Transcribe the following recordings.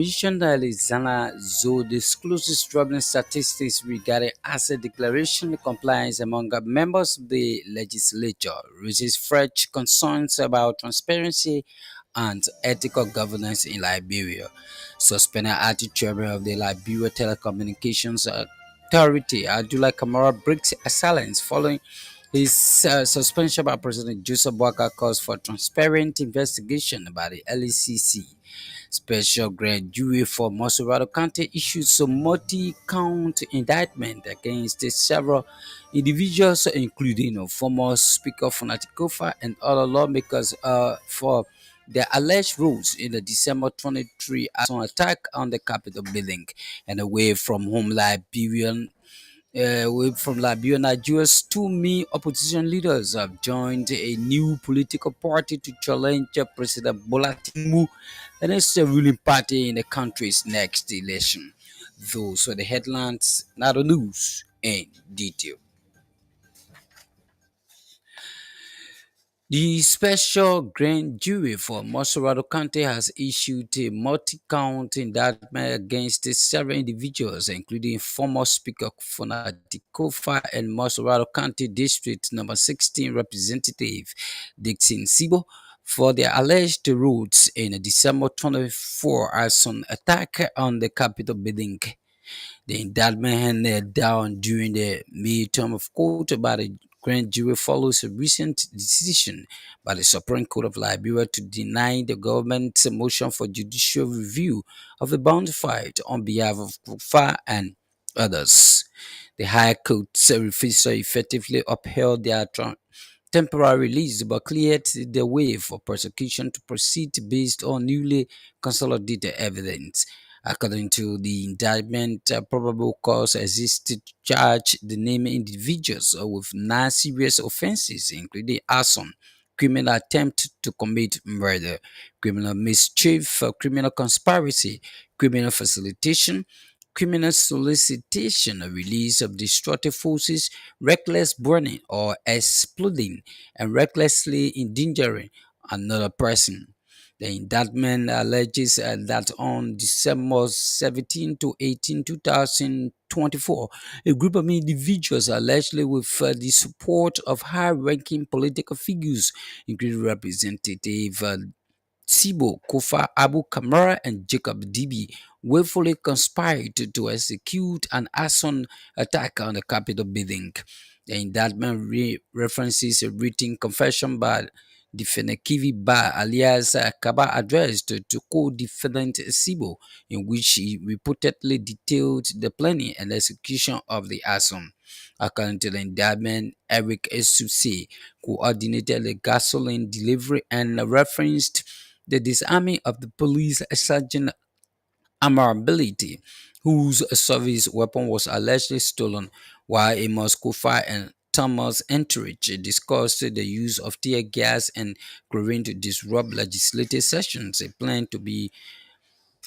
Commissioner Alexander Zoe discloses troubling statistics regarding asset declaration compliance among members of the legislature, raises fresh concerns about transparency and ethical governance in Liberia. Suspended acting chairman of the Liberia Telecommunications Authority, Abdullah Kamara, breaks silence following his suspension by President Joseph Boakai calls for transparent investigation by the LECC. Special grand jury for Monserrato County issued some multi-count indictment against several individuals, including former Speaker Fonati Kofa and other lawmakers for their alleged roles in the December 23 attack on the Capitol building and away from home Liberia, Nigeria's two main opposition leaders have joined a new political party to challenge President Bulletin and it's the ruling party in the country's next election. Those were the headlines, now the news in detail. The special grand jury for Monserrato County has issued a multi-count indictment against several individuals, including former Speaker Fonati Kofa and Monserrato County District Number 16 Representative Dixon Sibo for their alleged roots in a December 24 arson attack on the Capitol building. The indictment handed down during the midterm of court by the grand jury follows a recent decision by the Supreme Court of Liberia to deny the government's motion for judicial review of the bond fight on behalf of Kufa and others. The High Court refused to effectively upheld their temporary release but cleared the way for prosecution to proceed based on newly consolidated evidence. According to the indictment, probable cause existed to charge the named individuals with nine serious offenses, including arson, criminal attempt to commit murder, criminal mischief, criminal conspiracy, criminal facilitation, criminal solicitation, release of destructive forces, reckless burning or exploding, and recklessly endangering another person. The indictment alleges that on December 17 to 18, 2024, a group of individuals allegedly with the support of high-ranking political figures, including Representative Sibo, Kofa Abu Kamara, and Jacob Dibi willfully conspired to execute an arson attack on the Capitol building. The indictment references a written confession by defendant Kivi Ba alias Kaba addressed to co-defendant Sibo, in which he reportedly detailed the planning and execution of the arson. According to the indictment, Eric Esuse coordinated the gasoline delivery and referenced the disarming of the police sergeant Amarability, whose service weapon was allegedly stolen, while Amos Kufa and Thomas Entrich discussed the use of tear gas and chlorine to disrupt legislative sessions, a plan to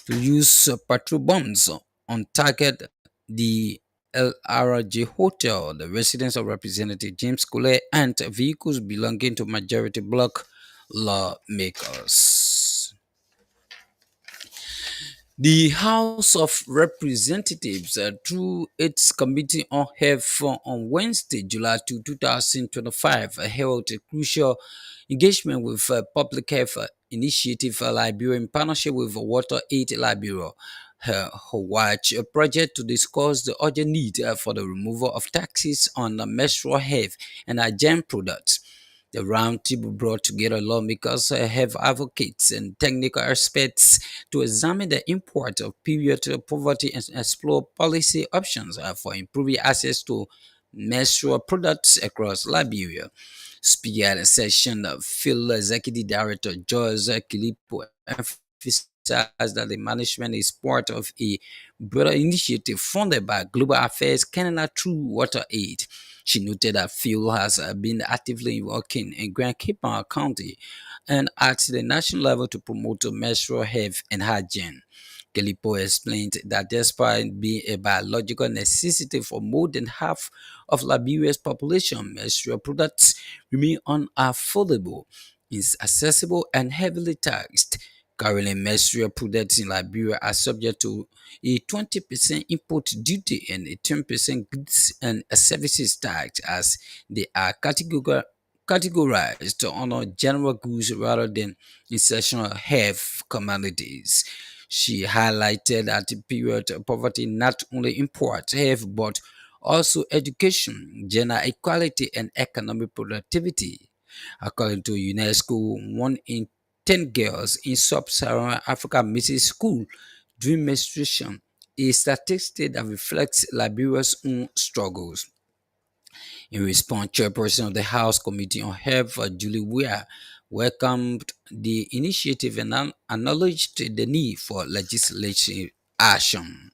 use patrol bombs on target the LRG Hotel, the residence of Representative James Kule, and vehicles belonging to majority bloc lawmakers. The House of Representatives, through its Committee on Health on Wednesday, July 2, 2025, held a crucial engagement with Public Health Initiative Liberia in partnership with Water Aid Liberia. Her watch a project to discuss the urgent need for the removal of taxes on menstrual health and hygiene products. The roundtable brought together lawmakers, health advocates, and technical experts to examine the import of period poverty and explore policy options for improving access to menstrual products across Liberia. Speaking at the session, Field Executive Director George Kilipo emphasized that the management is part of a broader initiative funded by Global Affairs Canada through Water Aid. She noted that Phil has been actively working in Grand Cape County and at the national level to promote menstrual health and hygiene. Kalipo explained that despite being a biological necessity for more than half of Liberia's population, menstrual products remain unaffordable, inaccessible, and heavily taxed. Currently, menstrual products in Liberia are subject to a 20% import duty and a 10% goods and services tax, as they are categorized to honor general goods rather than essential health commodities. She highlighted that the period of poverty not only imports health but also education, gender equality, and economic productivity. According to UNESCO, 1 in 10 girls in sub-Saharan Africa misses school during menstruation, a statistic that reflects Liberia's own struggles. In response, Chairperson of the House Committee on Health, Julie Weir, welcomed the initiative and acknowledged the need for legislative action.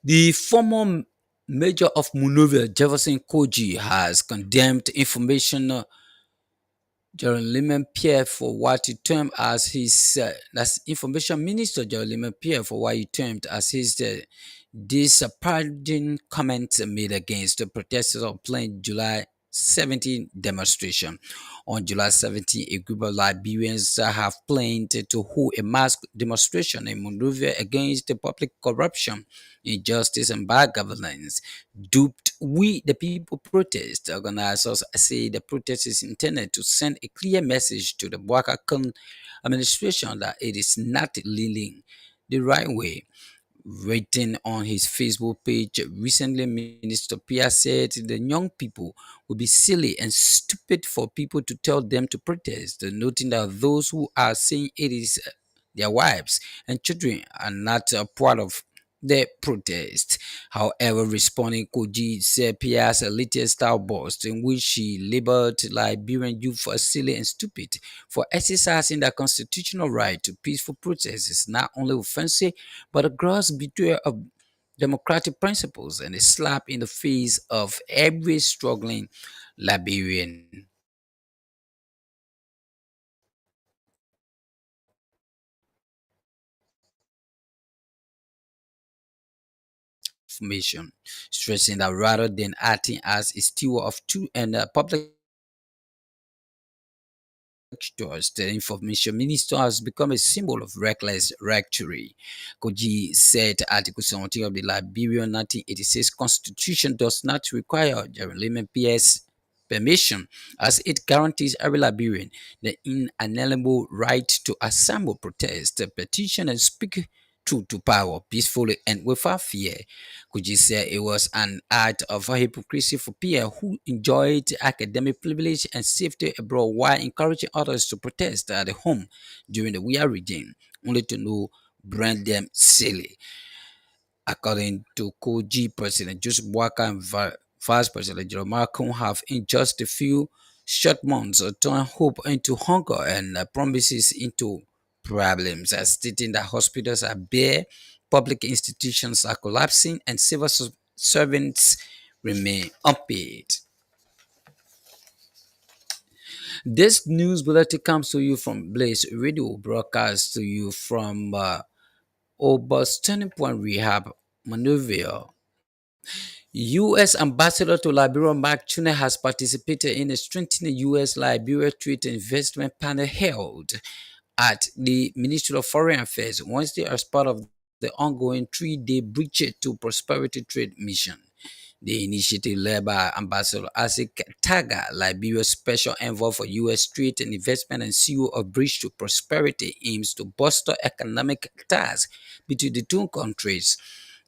The former mayor of Monrovia, Jefferson Koji, has condemned information Jeremy Pierre for what he termed as his that's information minister Jeremy Pierre for what he termed as his disparaging comments made against the protesters of planned July 17 demonstration. On July 17, a group of Liberians have planned to hold a mass demonstration in Monrovia against the public corruption, injustice, and bad governance. Duped We the People protest. Organizers say the protest is intended to send a clear message to the Wakakan administration that it is not leading the right way. Written on his Facebook page recently, Minister Pia said the young people would be silly and stupid for people to tell them to protest, noting that those who are saying it is their wives and children are not a part of the protest. However, responding, Koji said Pia's latest outburst, in which she labeled Liberian youth as silly and stupid for exercising their constitutional right to peaceful protest, is not only offensive but a gross betrayal of democratic principles and a slap in the face of every struggling Liberian. Information, stressing that rather than acting as a steward of truth and public trust, the information minister has become a symbol of reckless rectory. Koji said Article 17 of the Liberian 1986 Constitution does not require Jeremy PS permission, as it guarantees every Liberian the inalienable right to assemble, protest, petition, and speak truth to power peacefully and without fear. Kuji said it was an act of hypocrisy for Pierre, who enjoyed academic privilege and safety abroad while encouraging others to protest at home during the Weir regime, only to know brand them silly. According to Koji, President Joseph Boakai and Vice President Jeremiah Kun have in just a few short months turned hope into hunger and promises into problems, stating that hospitals are bare, public institutions are collapsing, and civil servants remain unpaid. This news bulletin comes to you from Blaze Radio, broadcast to you from Obus Turning Point Rehab, Monrovia. U.S. Ambassador to Liberia Mark Tuna has participated in a strengthening U.S. Liberia Trade and Investment panel held at the Ministry of Foreign Affairs Wednesday as part of the ongoing 3-day Bridge to Prosperity Trade Mission. The initiative, led by Ambassador Isaac Taga, Liberia's Special Envoy for U.S. Trade and Investment and CEO of Bridge to Prosperity, aims to bolster economic ties between the two countries.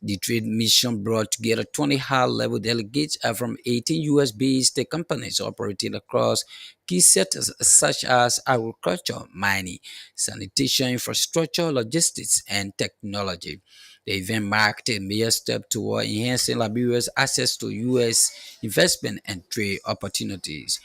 The trade mission brought together 20 high-level delegates from 18 U.S.-based companies operating across key sectors such as agriculture, mining, sanitation, infrastructure, logistics, and technology. The event marked a major step toward enhancing Liberia's access to U.S. investment and trade opportunities.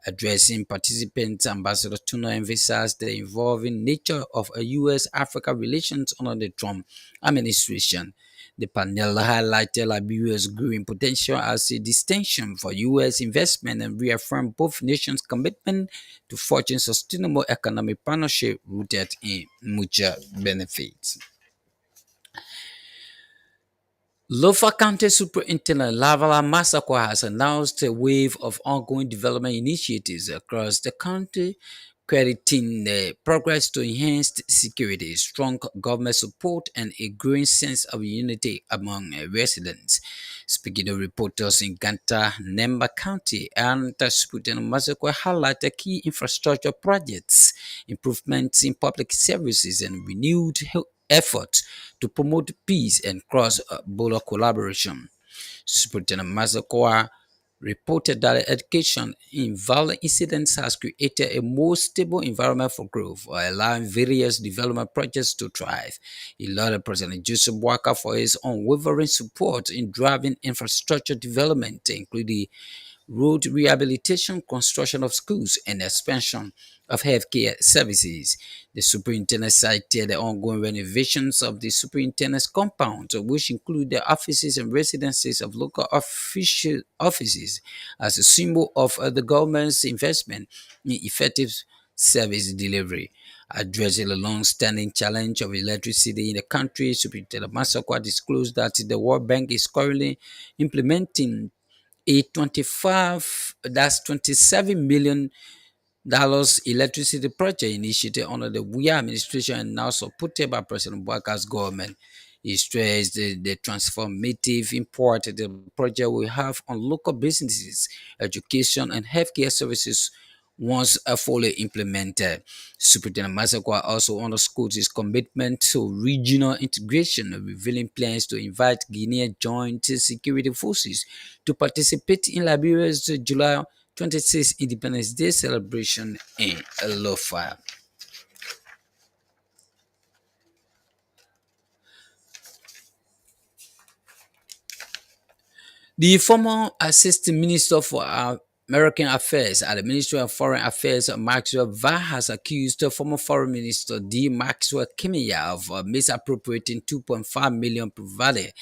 Addressing participants, Ambassador Tuna emphasized the evolving nature of U.S. Africa relations under the Trump administration. The panel highlighted Liberia's growing potential as a destination for U.S. investment and reaffirmed both nations' commitment to forging sustainable economic partnership rooted in mutual benefits. Lofa County Superintendent Lavala Masakwa has announced a wave of ongoing development initiatives across the county, crediting the progress to enhanced security, strong government support, and a growing sense of unity among residents. Speaking to reporters in Ganta, Nemba County, and Superintendent Mazekwe highlighted key infrastructure projects, improvements in public services, and renewed efforts to promote peace and cross-border collaboration. Superintendent Mazekwa reported that education in violent incidents has created a more stable environment for growth, while allowing various development projects to thrive. He lauded President Joseph Waka for his unwavering support in driving infrastructure development, including road rehabilitation, construction of schools, and expansion of healthcare services. The superintendent cited the ongoing renovations of the superintendent's compound, which include the offices and residences of local official offices, as a symbol of the government's investment in effective service delivery. Addressing the long-standing challenge of electricity in the country, Superintendent Masakwa disclosed that the World Bank is currently implementing a 27 million electricity project initiated under the WIA administration and now supported by President Bwaka's government. He stressed the transformative impact the project will have on local businesses, education, and healthcare services once fully implemented. Superintendent Masakwa also underscored his commitment to regional integration, revealing plans to invite Guinea Joint Security Forces to participate in Liberia's July 26th Independence Day celebration in Lofa. The former Assistant Minister for American Affairs at the Ministry of Foreign Affairs, Maxwell Va, has accused former Foreign Minister D. Maxwell Kimiya of misappropriating 2.5 million provided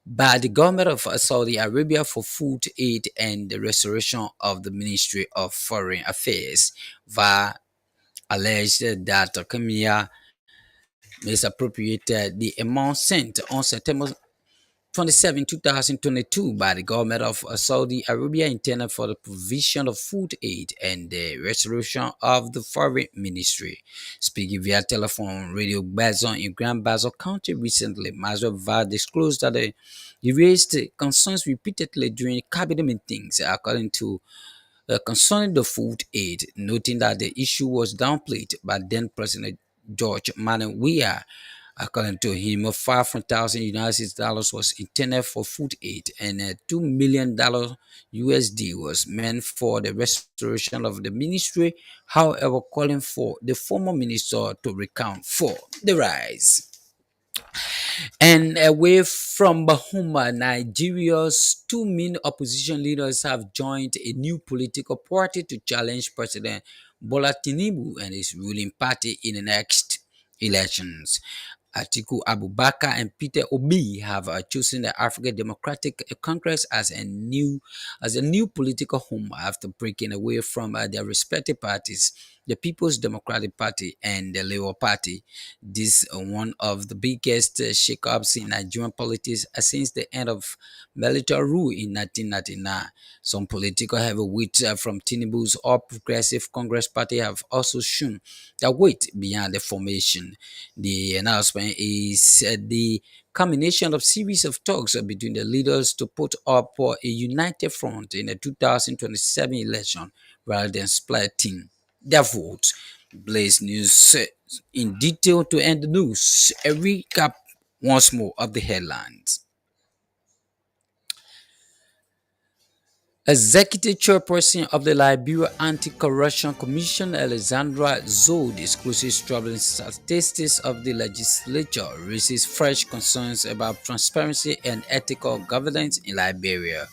by the government of Saudi Arabia for food aid and the restoration of the Ministry of Foreign Affairs. Va alleged that Kimiya misappropriated the amount sent on September 27, 2022 by the government of Saudi Arabia intended for the provision of food aid and the restoration of the foreign ministry. Speaking via telephone radio Bazon in Grand Bazo County recently, Mazur Va disclosed that he raised concerns repeatedly during cabinet meetings, according to concerning the food aid, noting that the issue was downplayed by then President George Manuel Weah. According to him, $500,000 was intended for food aid and $2 million USD was meant for the restoration of the ministry, however, calling for the former minister to recount for the rise. And away from Bahuma, Nigeria's two main opposition leaders have joined a new political party to challenge President Bola Tinubu and his ruling party in the next elections. Atiku Abubakar and Peter Obi have chosen the African Democratic Congress as a new political home after breaking away from their respective parties, the People's Democratic Party and the Labour Party. This is one of the biggest shakeups in Nigerian politics since the end of military rule in 1999. Some political heavyweights from Tinubu's All Progressive Congress Party have also shown their weight behind the formation. The announcement is the culmination of series of talks between the leaders to put up a united front in the 2027 election rather than splitting their votes. Blaze News in detail to end the news. A recap once more of the headlines. Executive Chairperson of the Liberia Anti-Corruption Commission, Alexandra Zoe, discloses troubling statistics of the legislature, raises fresh concerns about transparency and ethical governance in Liberia.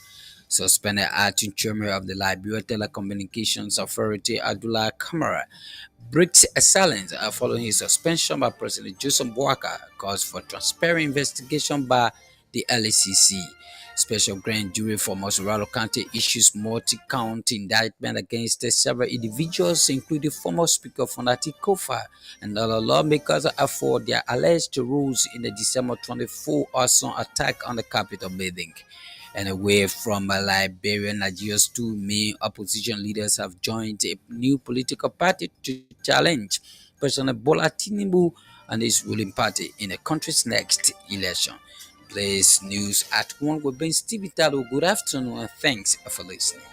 Suspended acting chairman of the Liberia Telecommunications Authority, Abdullah Kamara, breaks a silence following his suspension by President Joseph Boakai, calls for transparent investigation by the LACC. Special grand jury for Mosuralo County issues multi-count indictment against several individuals, including former Speaker Fonati Kofa and other lawmakers, for their alleged roles in the December 24 arson attack on the Capitol building. And away from Liberia, Nigeria's two main opposition leaders have joined a new political party to challenge President Bola Tinubu and his ruling party in the country's next election. Place news at 1 will bring Stevie Tado. Good afternoon and thanks for listening.